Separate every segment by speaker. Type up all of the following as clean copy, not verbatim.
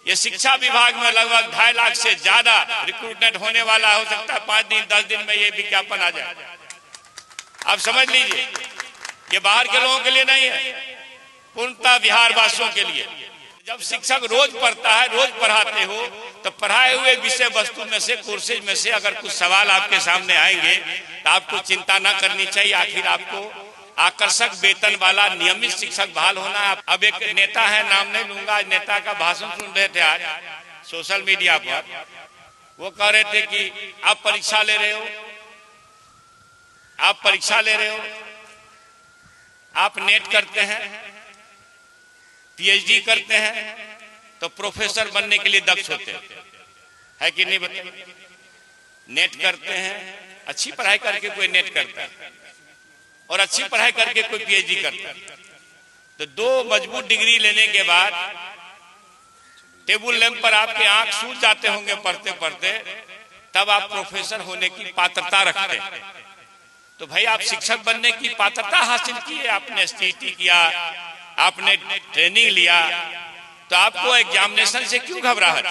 Speaker 1: ये शिक्षा विभाग में लगभग 2.5 लाख से ज्यादा रिक्रूटमेंट होने वाला, हो सकता है 5 दिन 10 दिन में ये विज्ञापन आ जाए। आप समझ लीजिए, ये बाहर के लोगों के लिए नहीं है, पूर्णतः बिहार वासियों के लिए। जब शिक्षक रोज पढ़ता है, रोज पढ़ाते हो, तो पढ़ाए हुए विषय वस्तु में से, कोर्सेज में से अगर कुछ सवाल आपके सामने आएंगे तो आपको चिंता ना करनी चाहिए। आखिर आपको आकर्षक वेतन वाला नियमित शिक्षक बहाल होना है। अब एक नेता है, नाम नहीं लूंगा, नेता का भाषण सुन रहे थे आज सोशल मीडिया पर। वो कह रहे थे कि आप परीक्षा ले रहे हो, आप परीक्षा ले रहे हो, आप नेट करते हैं, पीएचडी करते हैं, तो प्रोफेसर बनने के लिए दक्ष होते हैं, है कि नहीं बताइए? नेट करते हैं, अच्छी पढ़ाई करके कोई नेट करता है और अच्छी पढ़ाई करके कोई पीएचडी करता है, तो 2 मजबूत डिग्री लेने के बाद टेबल लैंप पर आपके आंख सूज जाते होंगे पढ़ते पढ़ते, तब आप प्रोफेसर होने की पात्रता रखते हैं। तो भाई आप शिक्षक बनने की पात्रता हासिल की है, आपने एसटीटी किया, आपने ट्रेनिंग लिया, तो आपको एग्जामिनेशन से क्यों घबराहट?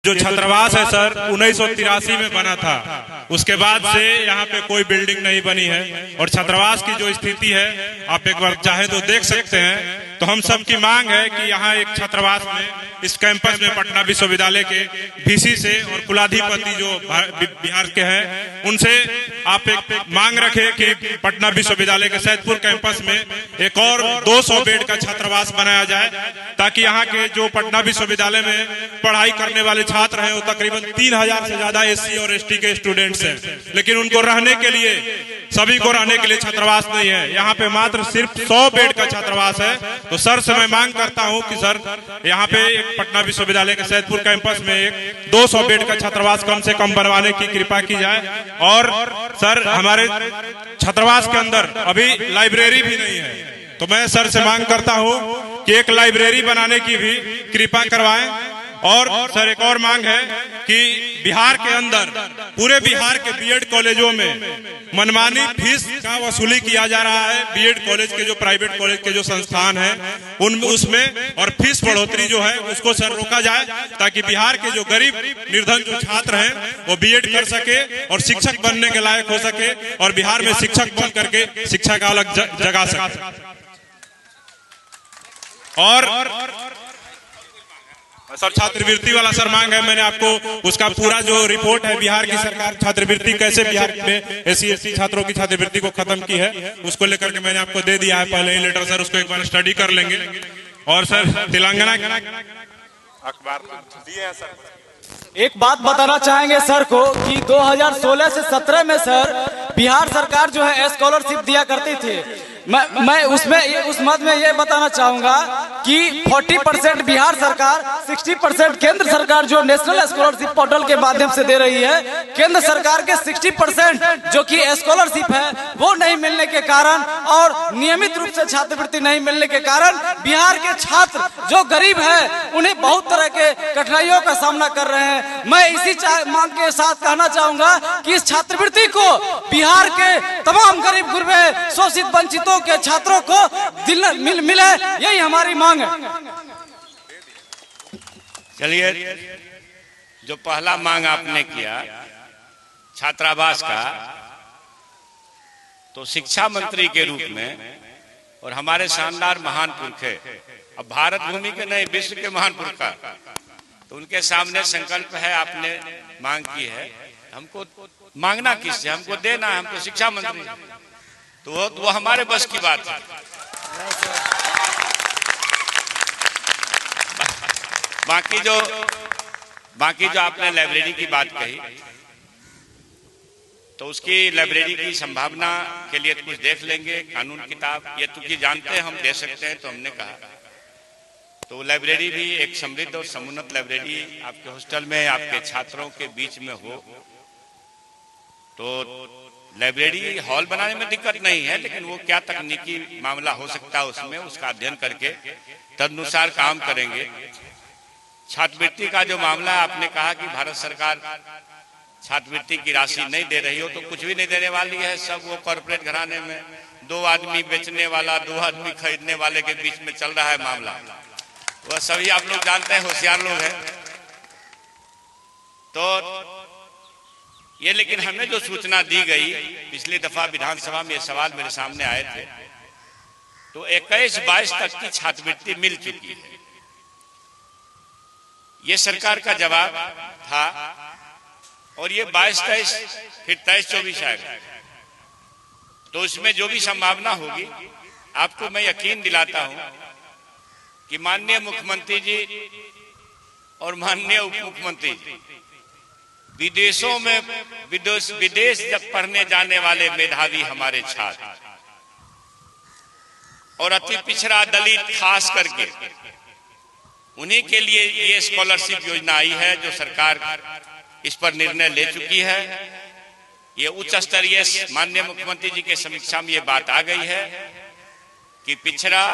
Speaker 2: जो छात्रावास है सर 1983 में बना था, उसके बाद से यहाँ पे कोई बिल्डिंग नहीं बनी है। और छात्रावास की जो स्थिति है आप एक बार चाहे तो देख सकते हैं। तो हम सब की मांग है कि यहाँ एक छात्रावास में, इस कैंपस में पटना विश्वविद्यालय के वीसी से और कुलाधिपति जो बिहार के हैं उनसे आप एक मांग रखें कि पटना विश्वविद्यालय के सैदपुर कैंपस में एक और 200 बेड का छात्रावास बनाया जाए, ताकि यहाँ के जो पटना विश्वविद्यालय में पढ़ाई करने वाले छात्र हैं वो तकरीबन 3000 से ज्यादा एससी और एसटी के स्टूडेंट्स हैं, लेकिन उनको रहने के लिए, सभी को रहने के लिए छात्रावास नहीं है। यहाँ पे मात्र सिर्फ 100 बेड का छात्रावास है। तो सर से मैं मांग करता हूँ कि सर यहाँ पे एक पटना विश्वविद्यालय के सैदपुर कैंपस में एक 200 बेड का छात्रावास कम से कम बनवाने की कृपा की जाए। और सर हमारे छात्रावास के अंदर अभी लाइब्रेरी भी नहीं है, तो मैं सर से मांग करता हूँ कि एक लाइब्रेरी बनाने की भी कृपा करवाएं। और सर एक और मांग है कि बिहार के अंदर, पूरे बिहार के बीएड कॉलेजों में मनमानी फीस का वसूली किया जा रहा है। बीएड कॉलेज के जो प्राइवेट कॉलेज के जो संस्थान हैं उनमें, उसमें और फीस बढ़ोतरी जो है उसको सर रोका जाए, ताकि बिहार के जो गरीब निर्धन जो छात्र हैं वो बीएड कर सके और शिक्षक बनने के लायक हो सके और बिहार में शिक्षक बन करके शिक्षा का अलग जगा सके। और सर छात्रवृत्ति वाला सर मांग है, मैंने आपको उसका पूरा जो रिपोर्ट है, बिहार की सरकार छात्रवृत्ति कैसे बिहार में एससी एसटी छात्रों की छात्रवृत्ति को खत्म की है, उसको लेकर के मैंने आपको दे दिया है पहले ही लेटर। सर उसको एक बार स्टडी कर लेंगे। और सर तेलंगाना अखबार दिए हैं सर।
Speaker 3: एक बात बताना चाहेंगे सर को कि 2016 से 17 में सर बिहार सरकार जो है स्कॉलरशिप दिया करती थी। मैं उसमें उस मत में ये बताना चाहूंगा कि 40% बिहार सरकार, 60% केंद्र सरकार जो नेशनल स्कॉलरशिप पोर्टल के माध्यम से दे रही है। केंद्र सरकार के 60% जो कि स्कॉलरशिप है वो नहीं मिलने के कारण और नियमित रूप से छात्रवृत्ति नहीं मिलने के कारण बिहार के छात्र जो गरीब है उन्हें बहुत तरह के कठिनाइयों का सामना कर रहे हैं। मैं इसी मांग के साथ कहना चाहूंगा कि इस छात्रवृत्ति को बिहार के तमाम गरीब गुरबे शोषित वंचितों के छात्रों को मिले, यही हमारी मांग है।
Speaker 1: चलिए, जो पहला मांग आपने किया छात्रावास का, तो शिक्षा मंत्री के रूप में और हमारे शानदार महान पुरुष है, अब भारत भूमि के नहीं विश्व के महान पुरुष का, तो उनके सामने संकल्प है, आपने मांग की है। हमको मांगना किससे, हमको देना है, हम तो शिक्षा मंत्री, तो वो हमारे बस की बात है। बाकी जो आपने लाइब्रेरी की बात कही, तो उसकी लाइब्रेरी की संभावना के लिए कुछ देख लेंगे। कानून किताब ये तो कि जानते हैं हम दे सकते हैं, तो हमने कहा तो लाइब्रेरी भी एक समृद्ध और समुन्नत लाइब्रेरी आपके हॉस्टल में, आपके छात्रों के बीच में हो, तो लाइब्रेरी हॉल बनाने में दिक्कत नहीं है, लेकिन वो क्या तकनीकी मामला हो सकता है उसमें, उसका अध्ययन करके तदनुसार काम करेंगे। छात्रवृत्ति का जो मामला है, आपने कहा कि भारत सरकार छात्रवृत्ति की राशि नहीं दे रही हो, तो कुछ भी नहीं देने वाली है। सब वो कॉर्पोरेट घराने में 2 आदमी बेचने वाला, 2 आदमी खरीदने वाले के बीच में चल रहा है मामला। वह सभी आप लोग जानते हैं, होशियार लोग हैं। तो ये लेकिन हमें जो सूचना दी गई पिछली दफा विधानसभा में, ये सवाल मेरे सामने आए थे, तो 21-22 तक की छात्रवृत्ति मिल चुकी है। ये सरकार का जवाब था और ये 22-23 फिर 23-24 आएगा। तो उसमें जो भी संभावना होगी, आपको मैं यकीन दिलाता हूं कि माननीय मुख्यमंत्री जी और माननीय उप मुख्यमंत्री जी विदेशों में विदेश जब पढ़ने जाने वाले मेधावी हमारे छात्र और अति पिछड़ा दलित खास करके, उन्हीं के लिए ये स्कॉलरशिप योजना आई है, जो सरकार इस पर निर्णय ले चुकी है। ये उच्च स्तरीय माननीय मुख्यमंत्री जी के समीक्षा में ये बात आ गई है कि पिछड़ा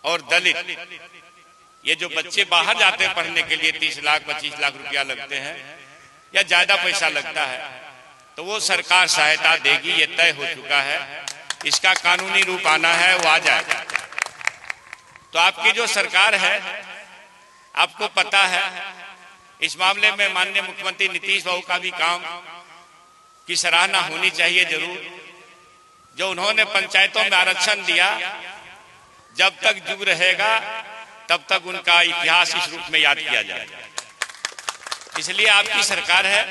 Speaker 1: और दलित, ये जो बच्चे बाहर जाते हैं पढ़ने के लिए, 30 लाख 25 लाख रुपया लगते हैं या ज्यादा पैसा लगता है, तो वो सरकार सहायता देगी, ये तय हो चुका है। इसका कानूनी रूप आना है, वो आ जाएगा। तो आपकी जो सरकार है, आपको पता है, इस मामले में माननीय मुख्यमंत्री नीतीश बाबू का भी काम की सराहना होनी चाहिए जरूर। जो उन्होंने पंचायतों में आरक्षण दिया, जब तक युग रहेगा तब तक उनका इतिहास इस रूप में याद किया जाएगा। इसलिए आपकी सरकार है,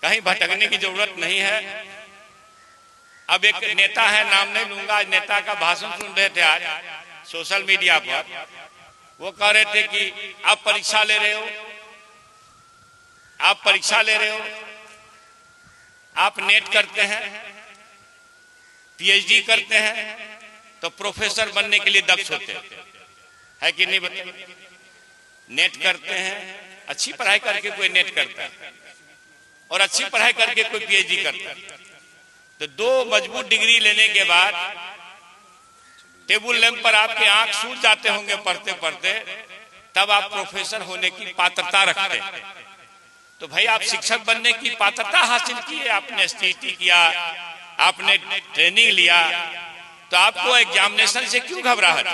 Speaker 1: कहीं भटकने की जरूरत नहीं है। अब एक नेता है, नाम नहीं लूंगा, नेता का भाषण सुन रहे थे आज सोशल मीडिया पर। वो कह रहे थे कि आप परीक्षा ले रहे हो, आप परीक्षा ले रहे हो, आप नेट करते हैं, पीएचडी करते हैं, तो प्रोफेसर बनने के लिए दक्ष होते है कि नहीं बताइए? नेट करते हैं, अच्छी पढ़ाई करके कोई नेट करता है और अच्छी पढ़ाई करके कोई पीएचडी करता है। तो 2 मजबूत डिग्री लेने के बाद टेबल लैंप पर आपके आंख सूज जाते होंगे पढ़ते पढ़ते, तब आप प्रोफेसर होने की पात्रता रखते हैं। तो भाई आप शिक्षक बनने की पात्रता हासिल की है, आपने एसटीटी किया, आपने ट्रेनिंग लिया, तो आपको एग्जामिनेशन से क्यों घबराहट?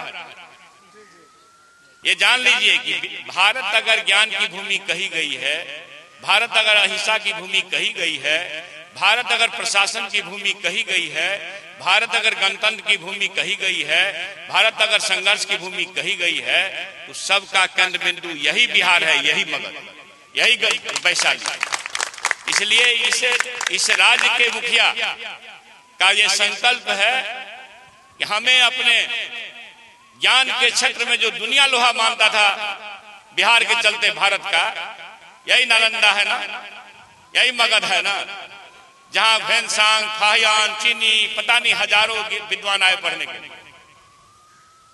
Speaker 1: ये जान लीजिए कि भारत अगर ज्ञान की भूमि कही गई है, भारत अगर अहिंसा की भूमि कही गई है, भारत अगर प्रशासन की भूमि कही गई है, भारत अगर गणतंत्र की भूमि कही गई है, भारत अगर संघर्ष की भूमि कही गई है, तो सबका केंद्र बिंदु यही बिहार है, यही मगध, यही वैशाली। इसलिए इस राज्य के मुखिया का ये संकल्प है कि हमें अपने ज्ञान के क्षेत्र में जो दुनिया लोहा मानता था बिहार के चलते भारत का, यही नालंदा है ना, यही मगध है ना, जहां भैंसांग, फाहियान, चीनी, पता नहीं हजारों विद्वान आए पढ़ने के लिए।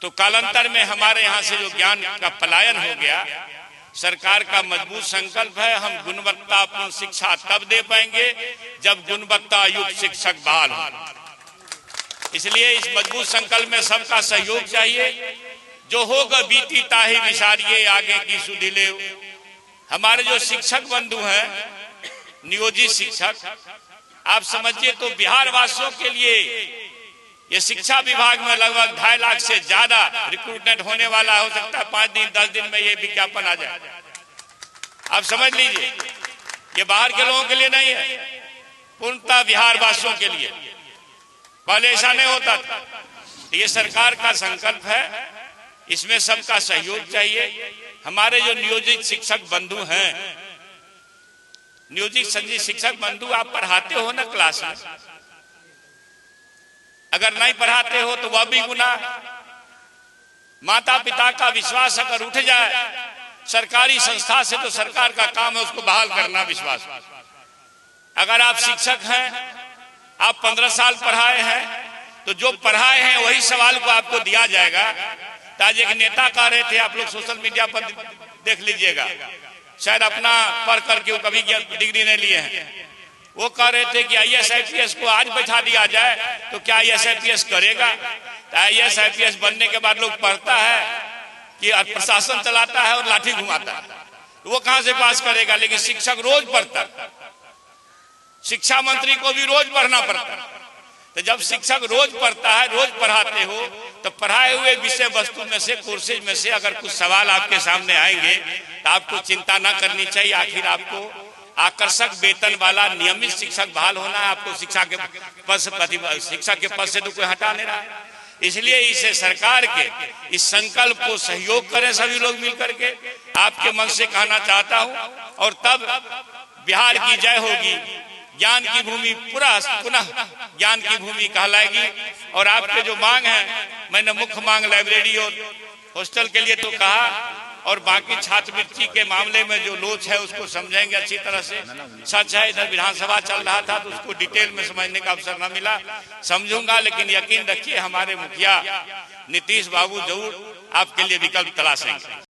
Speaker 1: तो कालांतर में हमारे यहाँ से जो ज्ञान का पलायन हो गया, सरकार का मजबूत संकल्प है, हम गुणवत्तापूर्ण शिक्षा तब दे पाएंगे जब गुणवत्ता युक्त शिक्षक बहाल हो। इसलिए इस मजबूत संकल्प में सबका सहयोग चाहिए। जो होगा बीती ताही विचारिए आगे की सुधिले। हमारे जो शिक्षक बंधु हैं, नियोजित शिक्षक, आप समझिए तो बिहार वासियों के लिए ये शिक्षा विभाग में लगभग 2.5 लाख से ज्यादा रिक्रूटमेंट होने वाला। हो सकता है 5 दिन 10 दिन में ये विज्ञापन आ जाए। आप समझ लीजिए, ये बाहर के लोगों के लिए नहीं है, पूर्णतः बिहार वासियों के लिए। पहले ऐसा नहीं होता था। ये सरकार का संकल्प है, इसमें सबका सहयोग चाहिए। हमारे जो नियोजित शिक्षक बंधु हैं, नियोजित शिक्षक बंधु, आप पढ़ाते हो ना क्लास में, अगर नहीं पढ़ाते हो तो वह भी गुनाह। माता पिता का विश्वास अगर उठ जाए सरकारी संस्था से, तो सरकार का काम है उसको बहाल करना विश्वास। अगर आप शिक्षक हैं, आप 15 साल पढ़ाए हैं, तो जो पढ़ाए हैं वही सवाल को आपको दिया जाएगा। आज एक नेता कह रहे थे, आप लोग सोशल मीडिया पर देख लीजिएगा, शायद अपना पढ़ करके वो कभी डिग्री नहीं लिए हैं, वो कह रहे थे कि IAS IPS को आज बैठा दिया जाए तो क्या IAS IPS करेगा? तो IAS IPS बनने के बाद लोग पढ़ता है कि प्रशासन चलाता है और लाठी घुमाता है, वो कहां से पास करेगा? लेकिन शिक्षक रोज पढ़ता, शिक्षा मंत्री को भी रोज पढ़ना पड़ता है। तो जब शिक्षक रोज पढ़ता है, रोज पढ़ाते हो, तो पढ़ाए हुए विषय वस्तु में से, कोर्सेज में से अगर कुछ सवाल आपके सामने आएंगे तो आपको चिंता ना करनी चाहिए। आखिर आपको आकर्षक वेतन वाला नियमित शिक्षक बहाल होना है। आपको शिक्षा के पद से तो कोई हटा नहीं रहा है। इसलिए इसे सरकार के इस संकल्प को सहयोग करें सभी लोग मिलकर के, आपके मन से कहना चाहता हूं, और तब बिहार की जय होगी। ज्ञान की भूमि पुनः ज्ञान की भूमि कहलाएगी। और आपके जो मांग है, मैंने मुख्य मांग लाइब्रेरी और हॉस्टल के लिए तो कहा, और बाकी छात्रवृत्ति के मामले में जो लोच है उसको समझेंगे अच्छी तरह से। सच है इधर विधानसभा चल रहा था तो उसको डिटेल में समझने का अवसर न मिला, समझूंगा। लेकिन यकीन रखिए हमारे मुखिया नीतीश बाबू जरूर आपके लिए विकल्प तलाशेंगे।